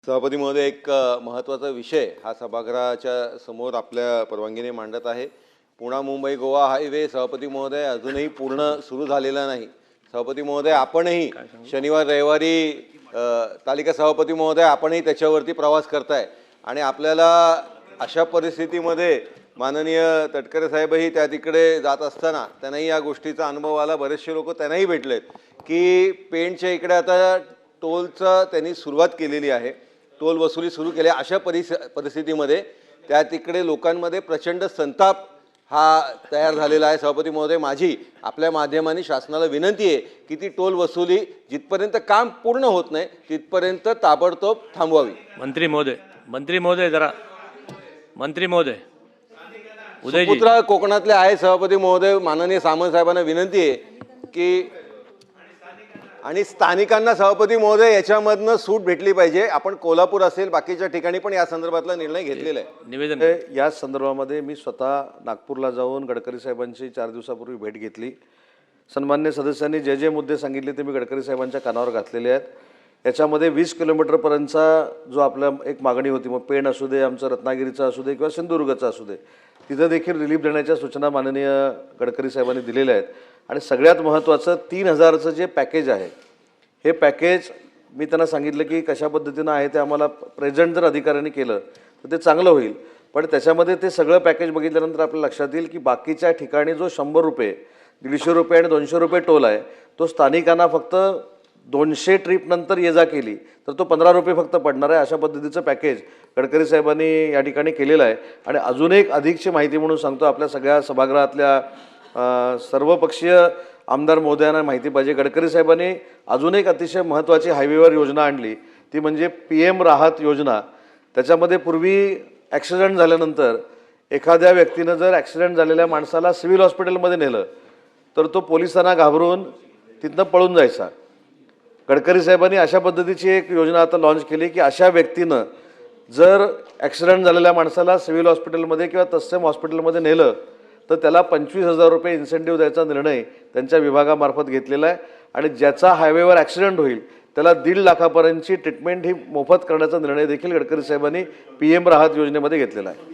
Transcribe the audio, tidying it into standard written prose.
सभापती महोदय, एक महत्त्वाचा विषय हा सभागृहाच्या समोर आपल्या परवानगीने मांडत आहे। पुणे मुंबई गोवा हायवे सभापती महोदय अजूनही पूर्ण सुरू झालेला नाही। सभापती महोदय, आपणही शनिवार रविवारी तालिका सभापती महोदय आपणही त्याच्यावरती प्रवास करताय आणि आपल्याला अशा परिस्थितीमध्ये माननीय तटकरे साहेबही त्या तिकडे जात असताना त्यांनाही या गोष्टीचा अनुभव आला। बरेचसे लोक त्यांनाही भेटलेत की पेणच्या इकडे आता टोलचं त्यांनी सुरुवात केलेली आहे, टोल वसुली सुरू केली। अशा परिस्थितीमध्ये त्या तिकडे लोकांमध्ये प्रचंड संताप हा तयार झालेला आहे। सभापती महोदय, माझी आपल्या माध्यमांनी शासनाला विनंती आहे की ती टोल वसुली जिथपर्यंत काम पूर्ण होत नाही तिथपर्यंत ताबडतोब थांबवावी। मंत्री महोदय जरा मंत्री महोदय उदयजी पुत्र कोकणातले आहे। सभापती महोदय, माननीय सामंत साहेबांना विनंती आहे की आणि स्थानिकांना सभापती महोदय याच्यामधनं सूट भेटली पाहिजे। आपण कोल्हापूर असेल बाकीच्या ठिकाणी पण या संदर्भातला निर्णय घेतलेला आहे। निवेदन या संदर्भामध्ये मी स्वतः नागपूरला जाऊन गडकरी साहेबांची 4 दिवसापूर्वी भेट घेतली। सन्मान्य सदस्यांनी जे जे मुद्दे सांगितले ते मी गडकरी साहेबांच्या कानावर घातलेले आहेत। याच्यामध्ये 20 किलोमीटरपर्यंतचा जो आपला एक मागणी होती, मग पेण असू दे, आमचं रत्नागिरीचं असू दे किंवा सिंधुदुर्गचं असू दे, तिथं देखील रिलीफ देण्याच्या सूचना माननीय गडकरी साहेबांनी दिलेल्या आहेत। आणि सगळ्यात महत्त्वाचं 3000चं जे पॅकेज आहे, हे पॅकेज मी त्यांना सांगितलं की कशा पद्धतीनं आहे ते आम्हाला प्रेझेंट जर अधिकाऱ्यांनी केलं तर ते चांगलं होईल। पण त्याच्यामध्ये ते सगळं पॅकेज बघितल्यानंतर आपल्या लक्षात येईल की बाकीच्या ठिकाणी जो 100 रुपये, 150 रुपये आणि 200 रुपये टोल आहे, तो स्थानिकांना फक्त 200 ट्रिप नंतर ये जा केली तर तो 15 रुपये फक्त पडणार आहे। अशा पद्धतीचं पॅकेज गडकरी साहेबांनी या ठिकाणी केलेलं आहे। आणि अजून एक अधिकची माहिती म्हणून सांगतो, आपल्या सगळ्या सभागृहातल्या सर्वपक्षीय आमदार महोदयांना माहिती पाहिजे, गडकरी साहेबांनी अजून एक अतिशय महत्त्वाची हायवेवर योजना आणली, ती म्हणजे PM राहत योजना। त्याच्यामध्ये पूर्वी ॲक्सिडेंट झाल्यानंतर एखाद्या व्यक्तीनं जर ॲक्सिडेंट झालेल्या माणसाला सिव्हिल हॉस्पिटलमध्ये नेलं तर तो पोलिसांना घाबरून तिथनं पळून जायचा। गडकरी साहेबांनी अशा पद्धतीची एक योजना आता लॉन्च केली की अशा व्यक्तीनं जर ॲक्सिडेंट झालेल्या माणसाला सिव्हिल हॉस्पिटलमध्ये किंवा तत्सम हॉस्पिटलमध्ये नेलं तर त्याला 25,000 रुपये इन्सेंटिव्ह द्यायचा निर्णय त्यांच्या विभागामार्फत घेतलेला आहे। आणि ज्याचा हायवेवर ॲक्सिडेंट होईल त्याला 1.5 लाखापर्यंतची ट्रीटमेंट ही मोफत करण्याचा निर्णय देखील गडकरी साहेबांनी PM राहत योजनेमध्ये घेतलेला आहे।